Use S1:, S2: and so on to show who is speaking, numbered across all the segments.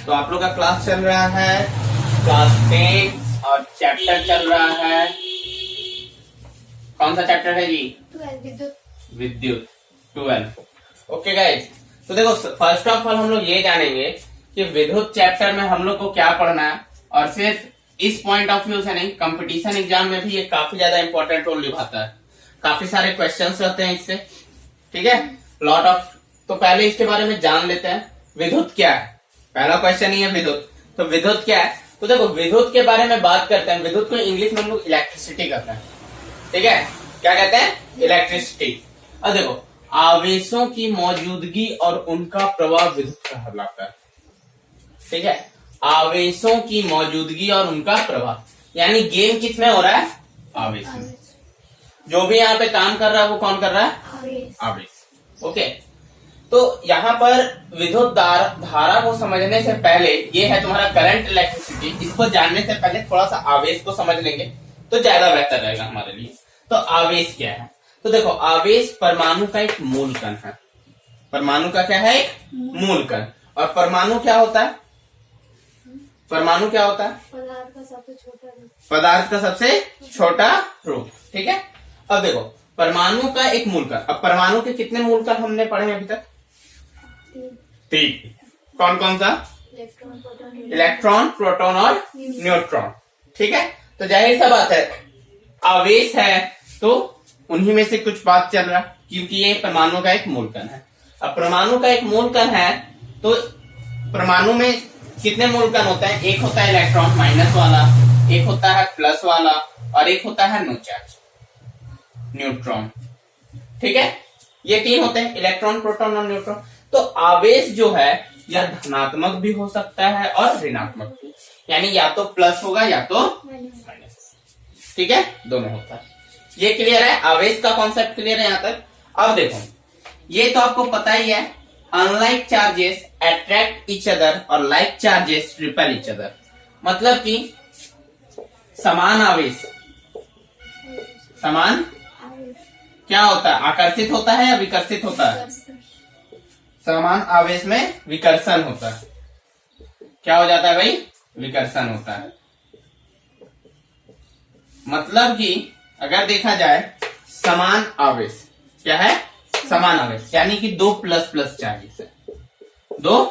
S1: तो आप लोग का क्लास चल रहा है क्लास 10 और चैप्टर चल रहा है, कौन सा चैप्टर है जी? विद्युत 12। ओके गाइज, तो देखो फर्स्ट ऑफ ऑल हम लोग ये जानेंगे कि विद्युत चैप्टर में हम लोग को क्या पढ़ना है, और सिर्फ इस पॉइंट ऑफ व्यू से नहीं, कंपटीशन एग्जाम में भी ये काफी ज्यादा इंपॉर्टेंट रोल निभाता है। काफी सारे क्वेश्चंस रहते हैं इससे, ठीक है, लॉट ऑफ। तो पहले इसके बारे में जान लेते हैं, विद्युत क्या है। पहला क्वेश्चन ही है विद्युत, तो विद्युत क्या है? तो देखो विद्युत के बारे में बात करते हैं। विद्युत को इंग्लिश में हम लोग इलेक्ट्रिसिटी कहते हैं, ठीक है, क्या कहते हैं? इलेक्ट्रिसिटी। अब देखो आवेशों की मौजूदगी और उनका प्रवाह विद्युत कहलाता है, ठीक है, आवेशों की मौजूदगी और उनका प्रवाह, यानी गेम किसमें हो रहा है? आवेश में। जो भी यहाँ पे काम कर रहा है वो कौन कर रहा है? आवेश। ओके, तो यहाँ पर विद्युत धारा को समझने से पहले, ये है तुम्हारा करंट इलेक्ट्रिसिटी, इसको जानने से पहले थोड़ा सा आवेश को समझ लेंगे तो ज्यादा बेहतर रहेगा हमारे लिए। तो आवेश क्या है? तो देखो आवेश परमाणु का एक मूल कण है। परमाणु का क्या है? एक मूल कण। और परमाणु क्या होता है? परमाणु क्या होता है?
S2: पदार्थ का सबसे छोटा रूप।
S1: पदार्थ का सबसे छोटा रूप, ठीक है। अब देखो परमाणु का एक मूल कण। अब परमाणु के कितने मूल कण हमने पढ़े हैं अभी तक? 3। कौन कौन सा? इलेक्ट्रॉन, प्रोटॉन और न्यूट्रॉन, ठीक है। तो जाहिर सा बात है आवेश है तो उन्हीं में से कुछ बात चल रहा, क्योंकि ये परमाणु का एक मूल कण है। अब परमाणु का एक मूल कण है तो परमाणु में कितने मूल कण होते हैं? एक होता है इलेक्ट्रॉन माइनस वाला, एक होता है प्लस वाला, और एक होता है नो चार्ज न्यूट्रॉन, ठीक है। ये 3 होते हैं, इलेक्ट्रॉन, प्रोटॉन और न्यूट्रॉन। तो आवेश जो है यह धनात्मक भी हो सकता है और ऋणात्मक भी, यानी या तो प्लस होगा या तो माइनस, ठीक है, दोनों होता है। ये क्लियर है? आवेश का कॉन्सेप्ट क्लियर है यहाँ तक? अब देखो ये तो आपको पता ही है, unlike charges attract each other और like charges repel each other. मतलब कि समान आवेश, समान क्या होता है? आकर्षित होता है या विकर्षित होता है? समान आवेश में विकर्षण होता है। क्या हो जाता है भाई? विकर्षण होता है। मतलब कि अगर देखा जाए समान आवेश क्या है? समान आवेश, यानी कि 2 प्लस प्लस चार्जेस है, 2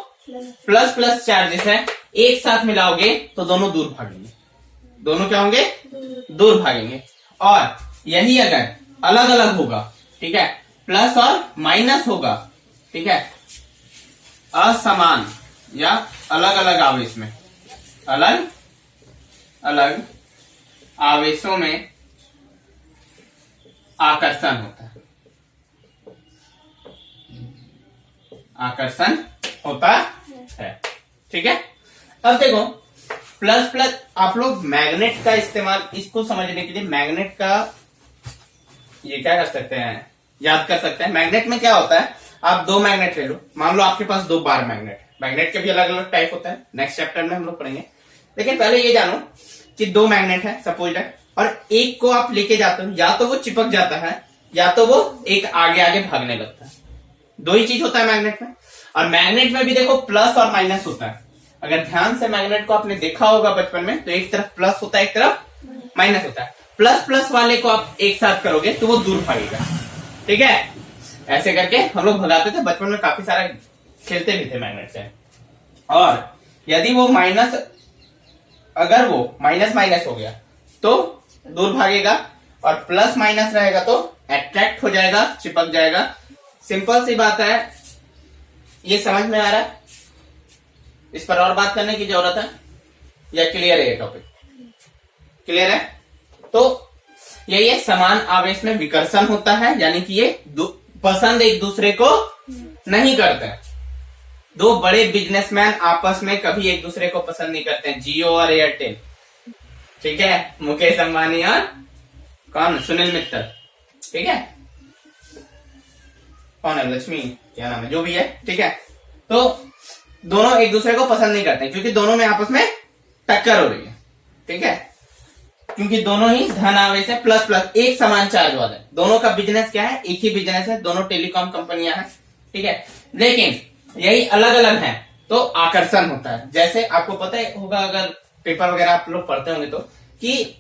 S1: प्लस प्लस चार्जेस है, एक साथ मिलाओगे तो दोनों दूर भागेंगे। दोनों क्या होंगे? दूर भागेंगे। और यही अगर अलग अलग होगा, ठीक है, प्लस और माइनस होगा, ठीक है, असमान या अलग अलग आवेश में, अलग अलग आवेशों में आकर्षण होता है, आकर्षण होता है, ठीक है। अब देखो प्लस प्लस, आप लोग मैग्नेट का इस्तेमाल, इसको समझने के लिए मैग्नेट का ये क्या कर सकते हैं, याद कर सकते हैं। मैग्नेट में क्या होता है, आप 2 मैग्नेट ले लो, मान लो आपके पास 2 बार मैग्नेट। मैग्नेट के भी अलग अलग टाइप होता है, नेक्स्ट चैप्टर में हम लोग पढ़ेंगे। लेकिन पहले ये जानो कि 2 मैग्नेट है सपोज है, और एक को आप लेके जाते हो, या तो वो चिपक जाता है या तो वो एक आगे आगे भागने लगता है। 2 ही चीज होता है मैग्नेट में। और मैग्नेट में भी देखो प्लस और माइनस होता है। अगर ध्यान से मैग्नेट को आपने देखा होगा बचपन में, तो एक तरफ प्लस होता है, एक तरफ माइनस होता है। प्लस प्लस वाले को आप एक साथ करोगे तो वो दूर भागेगा, ठीक है। ऐसे करके हम लोग भगाते थे बचपन में, काफी सारा खेलते भी थे मैग्नेट से। और यदि वो माइनस, अगर वो माइनस माइनस हो गया तो दूर भागेगा, और प्लस माइनस रहेगा तो अट्रैक्ट हो जाएगा, चिपक जाएगा। सिंपल सी बात है, ये समझ में आ रहा है? इस पर और बात करने की जरूरत है या क्लियर है? ये टॉपिक क्लियर है? तो यही है, समान आवेश में विकर्षण होता है, यानी कि ये पसंद एक दूसरे को नहीं करते। 2 बड़े बिजनेसमैन आपस में कभी एक दूसरे को पसंद नहीं करते हैं, जियो और एयरटेल, ठीक है, मुकेश अंबानी और कौन? सुनील मित्तल, ठीक है, कौन है? लक्ष्मी, क्या नाम है, जो भी है, ठीक है। तो दोनों एक दूसरे को पसंद नहीं करते क्योंकि दोनों में आपस में टक्कर हो रही है, ठीक है, क्योंकि दोनों ही धन आवेश है, प्लस प्लस, एक समान चार्ज वाला है। दोनों का बिजनेस क्या है? एक ही बिजनेस है, दोनों टेलीकॉम कंपनियां हैं, ठीक है। लेकिन यही अलग अलग हैं, तो आकर्षण होता है। जैसे आपको पता होगा, अगर पेपर वगैरह आप लोग पढ़ते होंगे तो, कि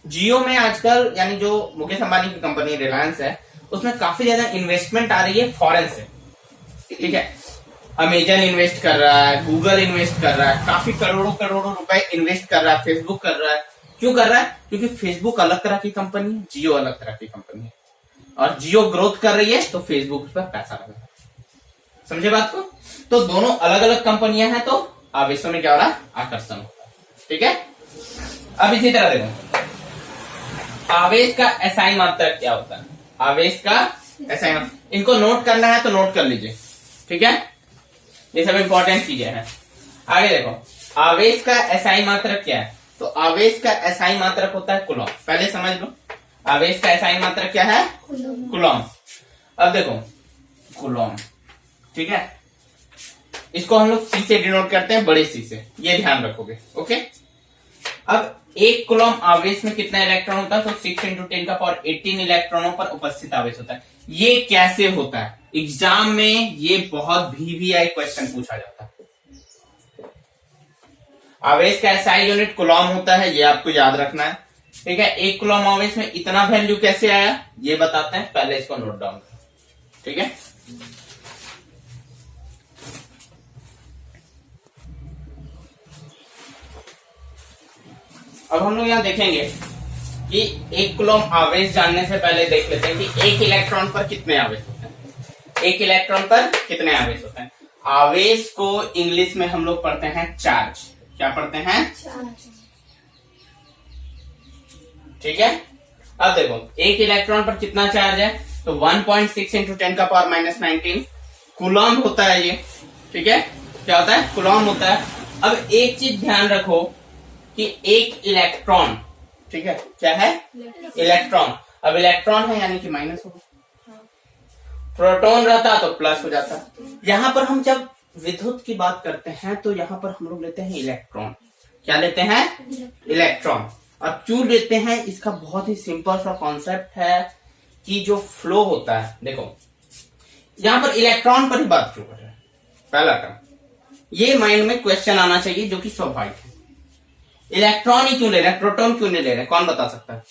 S1: जियो में आजकल यानी जो मुकेश अंबानी की कंपनी रिलायंस है, उसमें काफी ज्यादा इन्वेस्टमेंट आ रही है फॉरेन से, ठीक है। अमेजन इन्वेस्ट कर रहा है, गूगल इन्वेस्ट कर रहा है, काफी करोड़ों करोड़ों रुपए इन्वेस्ट कर रहा है, फेसबुक कर रहा है। क्यों कर रहा है? क्योंकि फेसबुक अलग तरह की कंपनी है, जियो अलग तरह की कंपनी है, और जियो ग्रोथ कर रही है तो फेसबुक पर पैसा लगा रहा है। समझे बात को? तो दोनों अलग अलग कंपनियां हैं, तो आवेशों में क्या हो रहा है? आकर्षण होता है, ठीक है। अब इसी तरह देखो, आवेश का एसआई मात्रक क्या होता है? आवेश का एसआई मात्रक, इनको नोट करना है तो नोट कर लीजिए, ठीक है। ये सब इंपॉर्टेंट चीजें हैं। आगे देखो, आवेश का एसआई मात्रक क्या है? तो आवेश का एसआई मात्रक होता है कूलॉम। पहले समझ लो, आवेश का एसआई मात्रक क्या है? कूलॉम। अब देखो कूलॉम, ठीक है, इसको हम लोग सी से डिनोट करते हैं, बड़े सी से, ये ध्यान रखोगे, ओके। अब एक कूलॉम आवेश में कितना इलेक्ट्रॉन होता है? तो 6 × 10⁻18 इलेक्ट्रॉनों पर उपस्थित आवेश होता है। ये कैसे होता है? एग्जाम में ये बहुत VVI क्वेश्चन पूछा जाता है। आवेश का एसआई यूनिट कूलॉम होता है, ये आपको याद रखना है, ठीक है। एक कूलॉम आवेश में इतना वैल्यू कैसे आया, ये बताते हैं, पहले इसको नोट डाउन करो, ठीक है। अब हम लोग यहां देखेंगे कि एक कूलॉम आवेश जानने से पहले देख लेते हैं कि एक इलेक्ट्रॉन पर कितने आवेश होते हैं। एक इलेक्ट्रॉन पर कितने आवेश होते हैं? आवेश को इंग्लिश में हम लोग पढ़ते हैं चार्ज। क्या पढ़ते हैं? ठीक है। अब देखो, एक इलेक्ट्रॉन पर कितना चार्ज है? तो 1.6 × 10⁻19 कूलॉम होता है ये, ठीक है। क्या होता है? कूलॉम होता है। अब एक चीज ध्यान रखो कि एक इलेक्ट्रॉन, ठीक है, क्या है? इलेक्ट्रॉन। अब इलेक्ट्रॉन है यानी कि माइनस होगा, प्रोटॉन रहता तो प्लस हो जाता। यहां पर हम जब विद्युत की बात करते हैं तो यहां पर हम लोग लेते हैं इलेक्ट्रॉन। क्या लेते हैं? इलेक्ट्रॉन। अब क्यों लेते हैं, इसका बहुत ही सिंपल सा कॉन्सेप्ट है कि जो फ्लो होता है, देखो यहां पर इलेक्ट्रॉन पर ही बात क्यों कर रहे हैं, पहला टर्म, ये माइंड में क्वेश्चन आना चाहिए जो कि स्वाभाविक है। इलेक्ट्रॉन ही क्यों ले रहे हैं, प्रोटॉन क्यों नहीं ले रहे हैं? कौन बता सकता है?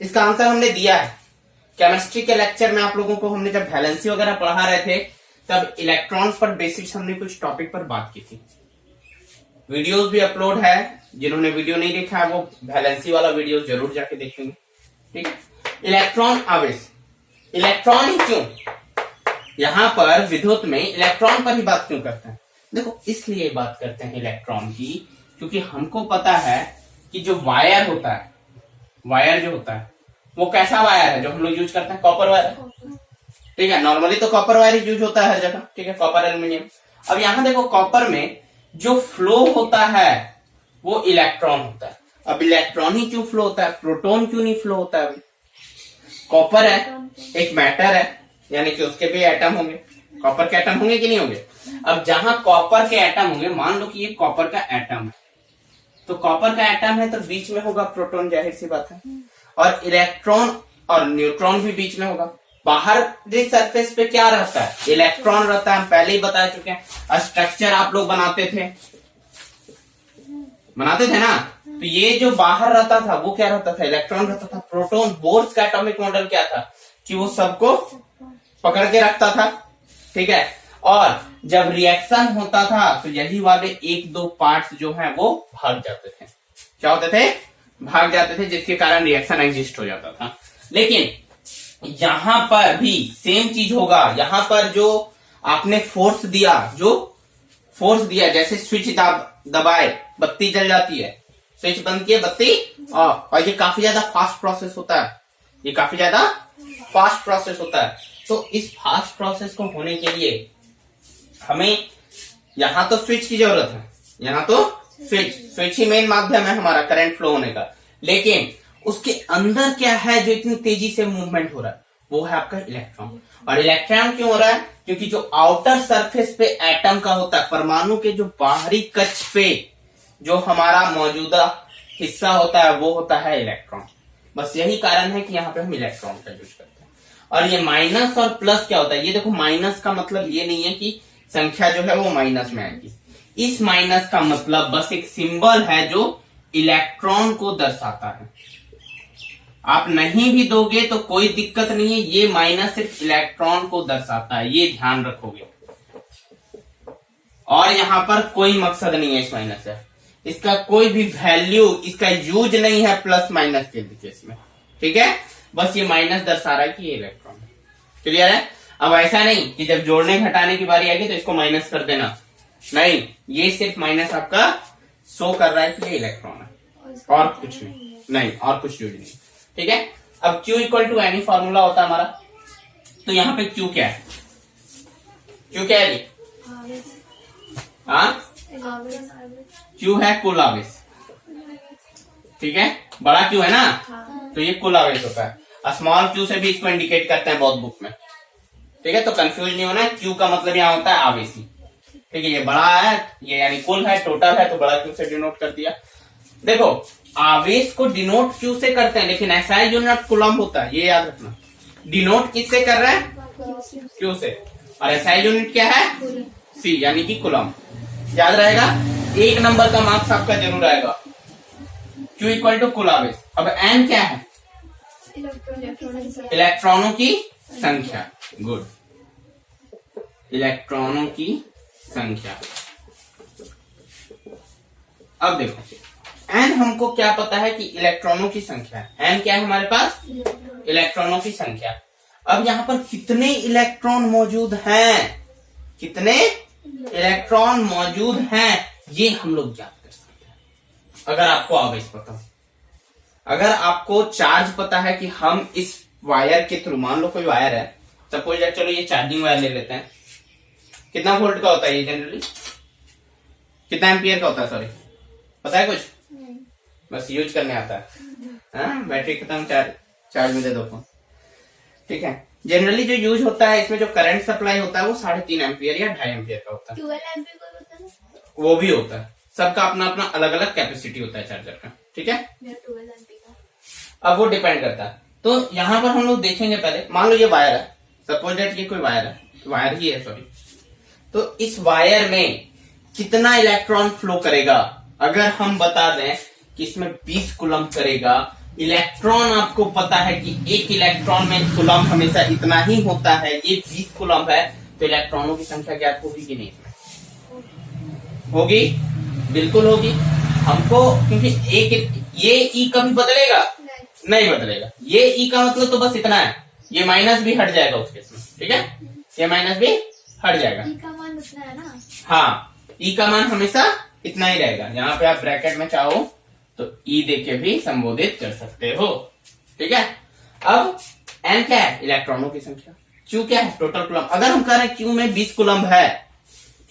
S1: इसका आंसर हमने दिया है केमिस्ट्री के लेक्चर में। आप लोगों को हमने जब वैलेंसी वगैरह पढ़ा रहे थे तब इलेक्ट्रॉन पर बेसिक्स हमने कुछ टॉपिक पर बात की थी। वीडियोस भी अपलोड है, जिन्होंने वीडियो नहीं देखा है वो वैलेंसी वाला वीडियो जरूर जाके देखेंगे, ठीक है। इलेक्ट्रॉन आवेश, इलेक्ट्रॉन ही क्यों, यहां पर विद्युत में इलेक्ट्रॉन पर ही बात क्यों करते हैं? देखो इसलिए बात करते हैं इलेक्ट्रॉन की, क्योंकि हमको पता है कि जो वायर होता है, वायर जो होता है वो कैसा वायर है जो हम लोग यूज करते हैं? कॉपर वायर, ठीक है। नॉर्मली तो कॉपर वायर ही यूज होता है हर जगह, ठीक है, कॉपर एल्यूमिनियम। अब यहां देखो, कॉपर में जो फ्लो होता है वो इलेक्ट्रॉन होता है। अब इलेक्ट्रॉन ही क्यों फ्लो होता है, प्रोटॉन क्यों नहीं फ्लो होता है? कॉपर है, एक मैटर है, यानी कि उसके भी एटम होंगे, कॉपर के एटम होंगे कि नहीं होंगे? अब जहां कॉपर के एटम होंगे, मान लो कि ये कॉपर का एटम है, तो कॉपर का एटम है तो बीच में होगा प्रोटॉन, जाहिर सी बात है, और इलेक्ट्रॉन और न्यूट्रॉन भी बीच में होगा। बाहर सरफेस पे क्या रहता है? इलेक्ट्रॉन रहता है, हम पहले ही बता चुके हैं। स्ट्रक्चर आप लोग बनाते थे ना, तो ये जो बाहर रहता था वो क्या रहता था? इलेक्ट्रॉन रहता था। प्रोटॉन, बोर्स का एटॉमिक मॉडल क्या था कि वो सबको पकड़ के रखता था, ठीक है। और जब रिएक्शन होता था तो यही वाले 1-2 पार्ट्स जो हैं वो भाग जाते थे। क्या होते थे? भाग जाते थे, जिसके कारण रिएक्शन एग्जिस्ट हो जाता था। लेकिन यहां पर भी सेम चीज होगा। यहां पर जो आपने फोर्स दिया, जैसे स्विच दबाए बत्ती जल जाती है, स्विच बंद किए बत्ती ऑफ, और ये काफी ज्यादा फास्ट प्रोसेस होता है, ये काफी ज्यादा फास्ट प्रोसेस होता है। तो इस फास्ट प्रोसेस को होने के लिए हमें यहां तो स्विच की जरूरत है, यहां तो स्विच ही मेन माध्यम है हमारा करंट फ्लो होने का। लेकिन उसके अंदर क्या है जो इतनी तेजी से मूवमेंट हो रहा है? वो है आपका इलेक्ट्रॉन। और इलेक्ट्रॉन क्यों हो रहा है? क्योंकि जो आउटर सरफेस पे एटम का होता है, परमाणु के जो बाहरी कक्ष पे जो हमारा मौजूदा हिस्सा होता है वो होता है इलेक्ट्रॉन। बस यही कारण है कि यहाँ पे हम इलेक्ट्रॉन का यूज करते हैं। और ये माइनस और प्लस क्या होता है? ये देखो, माइनस का मतलब ये नहीं है कि संख्या जो है वो माइनस में आएगी, इस माइनस का मतलब बस एक सिंबल है जो इलेक्ट्रॉन को दर्शाता है। आप नहीं भी दोगे तो कोई दिक्कत नहीं है, ये माइनस सिर्फ इलेक्ट्रॉन को दर्शाता है, ये ध्यान रखोगे। और यहां पर कोई मकसद नहीं है इस माइनस से, इसका कोई भी वैल्यू, इसका यूज नहीं है प्लस माइनस के केस में, ठीक है। बस ये माइनस दर्शा रहा है कि ये इलेक्ट्रॉन है। क्लियर है? अब ऐसा नहीं कि जब जोड़ने घटाने की बारी आएगी तो इसको माइनस कर देना, नहीं, ये सिर्फ माइनस आपका शो कर रहा है कि ये इलेक्ट्रॉन है और कुछ नहीं, और कुछ यूज नहीं, ठीक है। अब Q equal to any formula होता है हमारा, तो यहाँ पे Q क्या है? Q क्या है जी? हाँ, Q है कुल आवेश, ठीक है, बड़ा Q है ना, तो ये कुल आवेश होता है। स्मॉल Q से भी इसको इंडिकेट करते हैं बहुत बुक में, ठीक है, तो कंफ्यूज नहीं होना। Q का मतलब यहाँ होता है आवेशी, ठीक है, ये बड़ा है, ये यानी कुल है, टोटल है, तो बड़ा Q से डिनोट कर दिया। देखो आवेश को डिनोट Q से करते हैं, लेकिन ऐसा यूनिट कूलम होता है, ये याद रखना। डिनोट किससे कर रहे हैं? Q से। और ऐसा यूनिट क्या है? C, यानी कि कूलम। याद रहेगा, 1 नंबर का मार्क्स आपका जरूर आएगा। Q इक्वल टू कुल आवेश। अब N क्या है? इलेक्ट्रॉनों की संख्या। गुड, इलेक्ट्रॉनों की संख्या। अब देखो N हमको क्या पता है कि इलेक्ट्रॉनों की संख्या है। N क्या है हमारे पास? इलेक्ट्रॉनों की संख्या। अब यहाँ पर कितने इलेक्ट्रॉन मौजूद हैं, कितने इलेक्ट्रॉन मौजूद हैं, ये हम लोग ज्ञात कर सकते हैं अगर आपको आवेश पता हो। अगर आपको चार्ज पता है कि हम इस वायर के थ्रू, मान लो कोई वायर है, सपोज दैट, चलो ये चार्जिंग वायर ले लेते हैं, कितना वोल्ट का होता है ये जनरली, कितना एम्पियर का होता है, सॉरी, पता है कुछ? बस यूज करने आता है, हाँ, बैटरी खत्म, चार्ज में दे दो फोन, ठीक है। जनरली जो यूज होता है इसमें, जो करंट सप्लाई होता है वो 3.5 एम्पियर या 2.5 एम्पियर का होता है।
S2: 12 एम्पियर का होता है,
S1: वो भी होता है, सबका अपना अपना अलग अलग कैपेसिटी होता है चार्जर का, ठीक है।
S2: 12 एम्पियर का।
S1: अब वो डिपेंड करता है। तो यहाँ पर हम लोग देखेंगे पहले, मान लो ये वायर है, सपोज दैट ये कोई वायर है, वायर ही है, सॉरी, तो इस वायर में कितना इलेक्ट्रॉन फ्लो करेगा, अगर हम बता दें कि इसमें 20 कूलम करेगा, इलेक्ट्रॉन आपको पता है कि एक इलेक्ट्रॉन में कूलम हमेशा इतना ही होता है, ये 20 कूलम है, तो इलेक्ट्रॉनों की संख्या ज्ञात होगी कि नहीं? होगी, बिल्कुल होगी हमको, क्योंकि एक ये ई कभी बदलेगा नहीं बदलेगा। ये ई का मतलब तो बस इतना है, ये माइनस भी हट जाएगा उस केस में, ठीक है, ये माइनस भी हट जाएगा।
S2: ई का मान उतना है ना?
S1: हाँ, ई का मान हमेशा इतना ही रहेगा। यहाँ पे आप ब्रैकेट में चाहो तो ई दे के भी संबोधित कर सकते हो, ठीक है। अब एन क्या है? इलेक्ट्रॉनों की संख्या। क्यू क्या है? Total coulomb. अगर हम कह रहे हैं क्यू में 20 कूलम है,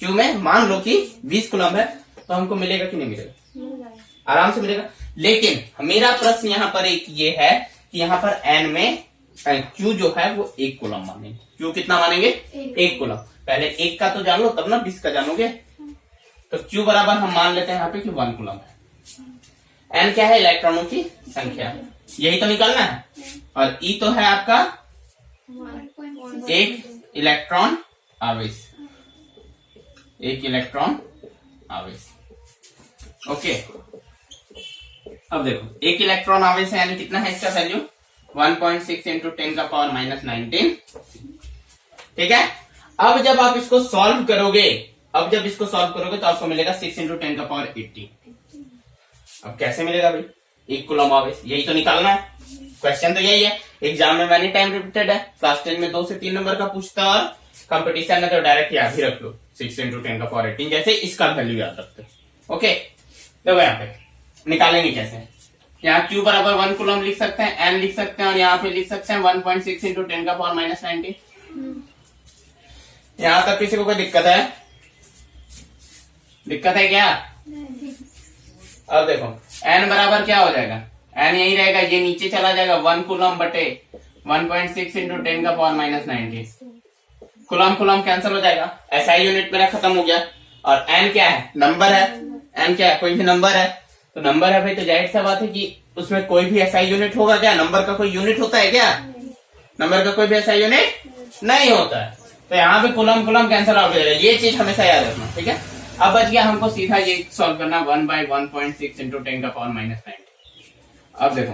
S1: क्यू में मान लो कि 20 कूलम है, तो हमको मिलेगा कि नहीं मिलेगा? आराम से मिलेगा। लेकिन मेरा प्रश्न यहाँ पर एक ये है कि यहाँ पर एन में क्यू जो है वो 1 कूलम मानेंगे। क्यू कितना मानेंगे? 1 कूलम। पहले 1 का तो जान लो, तब ना 20 का जानोगे। तो क्यू बराबर हम मान लेते हैं यहाँ पे कि 1 कूलम है। एन क्या है? इलेक्ट्रॉनों की संख्या। यही तो निकालना है। और ई तो है आपका 1 इलेक्ट्रॉन आवेश, 1 इलेक्ट्रॉन आवेश। ओके, अब देखो 1 इलेक्ट्रॉन आवेश है, यानी कितना है इसका वैल्यू? 1.6 इंटू 10 का पावर -19, ठीक है। अब जब आप इसको सॉल्व करोगे, तो आपको मिलेगा 6 इंटू 10 का पावर 80। अब कैसे मिलेगा भाई 1 कूलम आवेश? यही तो निकालना है। क्वेश्चन तो यही है, एग्जाम में मैनी टाइम रिपीटेड है, क्लास 10 में 2 से 3 नंबर का पूछता है, और कंपटीशन में तो डायरेक्ट याद ही रख लो, 6 इंटू 10 का पावर 18, जैसे इसका वैल्यू याद रखते हो। ओके, देखो यहाँ पे निकालेंगे कैसे। यहाँ Q बराबर 1 कूलम लिख सकते हैं, N लिख सकते हैं, और यहाँ पे लिख सकते हैं 1.6 इंटू 10 का पावर -19। यहाँ तक किसी को कोई दिक्कत है? दिक्कत है क्या? अब देखो N बराबर क्या हो जाएगा? N यही रहेगा, ये नीचे चला जाएगा, 1 कूलम बटे 1.6 इंटू 10 का पावर -19। कूलम कूलम कैंसिल हो जाएगा, SI यूनिट मेरा खत्म हो गया। और N क्या है? नंबर है। N क्या है? कोई भी नंबर है, तो नंबर है भाई, तो जाहिर सा बात है कि उसमें कोई भी SI यूनिट होगा क्या? नंबर का कोई यूनिट होता है क्या? नंबर का कोई भी SI यूनिट नहीं होता है। तो यहाँ पे कूलम कूलम कैंसिल आउट हो जाएगा, ये चीज हमेशा याद रखना, ठीक है। अब बच गया हमको सीधा ये सॉल्व करना 1/1.6 इंटू 10 का पावर -90। अब देखो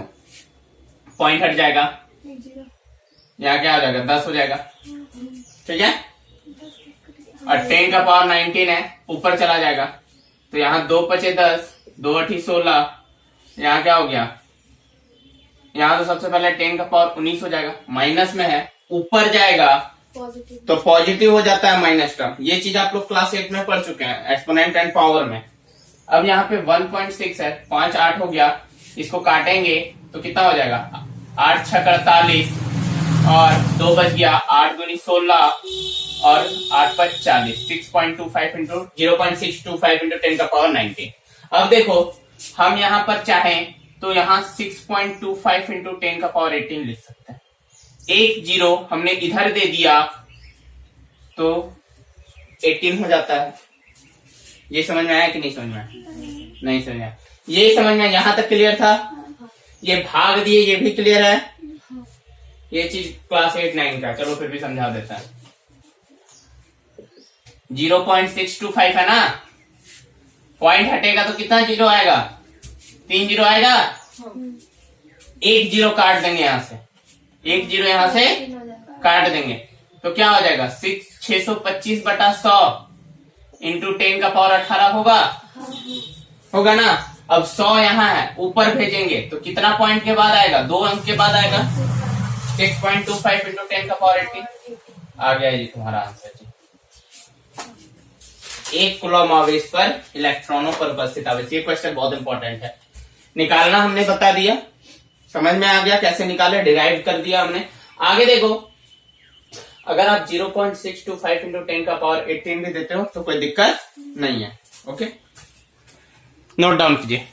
S1: पॉइंट हट जाएगा,
S2: एक जीरो।
S1: यहाँ क्या हो जाएगा 10 हो जाएगा, ठीक है। और 10 का पावर 19 है, ऊपर चला जाएगा तो यहाँ 2 पचे 10, 2 8 16, यहाँ क्या हो गया, यहाँ तो सबसे पहले 10 का पावर 19 हो जाएगा, माइनस में है ऊपर जाएगा
S2: पॉजिटिव।
S1: तो पॉजिटिव हो जाता है माइनस टर्म। ये चीज आप लोग क्लास 8 में पढ़ चुके हैं एक्सपोनेंट एंड पावर में। अब यहाँ पे 1.6 है, 5 8 हो गया, इसको काटेंगे तो कितना हो जाएगा 8 6 48 और 2 बच गया, 8 दूनी 16 और 8 5 40, 6.25 इंटू 0.625 इंटू 10 का पावर 19। अब देखो हम यहाँ पर चाहें तो यहाँ 6.25 इंटू 10 का पावर 18 लिख सकते हैं। एक जीरो हमने इधर दे दिया तो 18 हो जाता है। ये समझ में आया कि नहीं समझ में आया? नहीं समझ में आया। ये समझ में यहां तक क्लियर था। ये भाग दिए ये भी क्लियर है। ये चीज क्लास 8 9 का, चलो फिर भी समझा देता है। 0.625 है ना, पॉइंट हटेगा तो कितना जीरो आएगा, 3 जीरो आएगा, एक जीरो काट देंगे यहां से, एक जीरो यहां से काट देंगे तो क्या हो जाएगा 625/100 इंटू 10 का पावर 18 होगा ना। अब 100 यहाँ है, ऊपर भेजेंगे तो कितना पॉइंट के बाद आएगा, 2 अंक के बाद आएगा, 6.25 इंटू 10 का पावर 18 आ गया ये तुम्हारा आंसर जी। एक कूलम आवेश पर इलेक्ट्रॉनों पर उपस्थित आवेश, ये क्वेश्चन बहुत इंपॉर्टेंट है। निकालना हमने बता दिया, समझ में आ गया कैसे निकाले, डिराइव कर दिया हमने। आगे देखो अगर आप 0.625 इंटू 10 का पावर 18 भी देते हो तो कोई दिक्कत नहीं है। ओके, नोट डाउन कीजिए।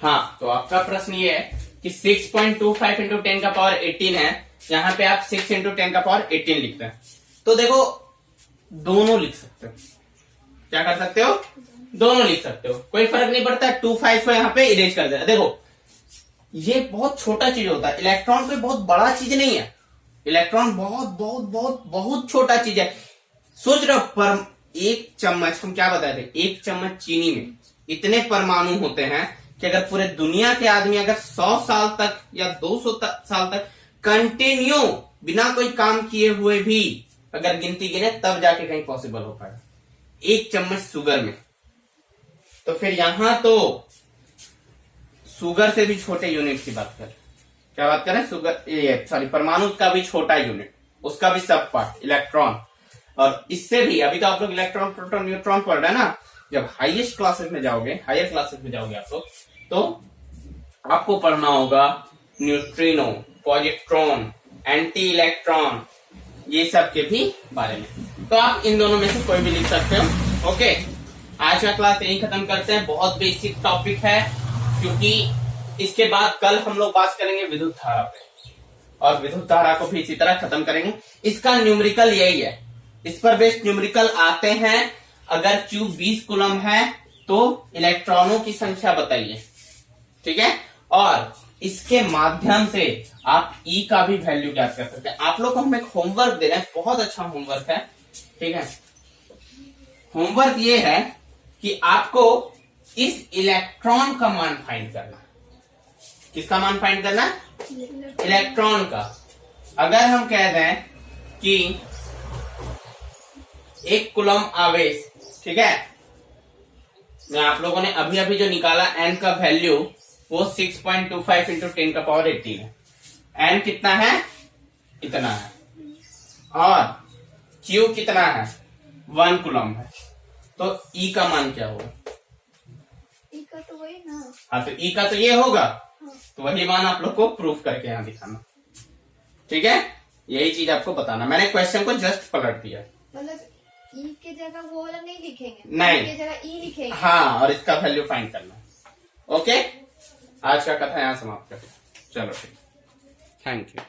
S1: हाँ, तो आपका प्रश्न ये है कि 6.25 इंटू 10 का पावर 18 है, यहां पे आप 6 इंटू 10 का पावर 18 लिखते हैं। तो देखो दोनों लिख सकते हो, क्या कर सकते हो, दोनों लिख सकते हो, कोई फर्क नहीं पड़ता। 25 को यहाँ पे इरेज कर देना। देखो ये बहुत छोटा चीज होता है, इलेक्ट्रॉन कोई बहुत बड़ा चीज नहीं है, इलेक्ट्रॉन बहुत बहुत बहुत बहुत छोटा चीज है। सोच रहे हो पर एक चम्मच, हम क्या बताए थे, एक चम्मच चीनी में इतने परमाणु होते हैं कि अगर पूरे दुनिया के आदमी अगर 100 साल तक या 200 साल तक कंटिन्यू बिना कोई काम किए हुए भी अगर गिनती गिने तब जाके कहीं पॉसिबल हो पाएगा एक चम्मच शुगर में। तो फिर यहां तो शुगर से भी छोटे यूनिट की बात करें, क्या बात करें, शुगर ये सॉरी परमाणु का भी छोटा यूनिट, उसका भी सब पार्ट इलेक्ट्रॉन। और इससे भी अभी तो आप लोग इलेक्ट्रॉन प्रोटॉन न्यूट्रॉन पढ़ रहे हैं ना, जब हाईएस्ट क्लासेस में जाओगे, हायर क्लासेस में जाओगे आप लोग तो आपको पढ़ना होगा न्यूट्रिनो, पॉजिट्रॉन, एंटी इलेक्ट्रॉन, ये सब के भी बारे में। तो आप इन दोनों में से कोई भी लिख सकते हो। ओके, आज का क्लास यही खत्म करते हैं। बहुत बेसिक टॉपिक है, क्योंकि इसके बाद कल हम लोग बात करेंगे विद्युत धारा पे, और विद्युत धारा को भी इसी तरह खत्म करेंगे। इसका न्यूमेरिकल यही है, इस पर बेस्ड न्यूमेरिकल आते हैं। अगर Q 20 कूलम है तो इलेक्ट्रॉनों की संख्या बताइए, ठीक है, और इसके माध्यम से आप E का भी वैल्यू ज्ञात कर सकते हैं। आप लोग को हम एक होमवर्क दे रहे हैं, बहुत अच्छा होमवर्क है, ठीक है। होमवर्क ये है कि आपको इस इलेक्ट्रॉन का मान फाइंड करना। किसका मान फाइंड करना, इलेक्ट्रॉन का। अगर हम कह दें कि एक कूलम आवेश, ठीक है, मैं आप लोगों ने अभी अभी जो निकाला n का वैल्यू वो 6.25 इंटू 10 का पावर 18 है। n कितना है, इतना है, और q कितना है, 1 कूलम है। तो E का मान क्या होगा,
S2: ई का तो वही ना।
S1: हाँ, तो E का तो ये होगा, तो वही मान आप लोग को प्रूफ करके यहाँ दिखाना, ठीक है। यही चीज आपको बताना, मैंने क्वेश्चन को जस्ट पलट दिया,
S2: मतलब ई के जगह वो वाला नहीं लिखेंगे,
S1: नहीं,
S2: ई के जगह ई लिखेंगे।
S1: हाँ, और इसका वैल्यू फाइंड करना। ओके, आज का कथा यहाँ समाप्त करते हैं। चलो ठीक, थैंक यू।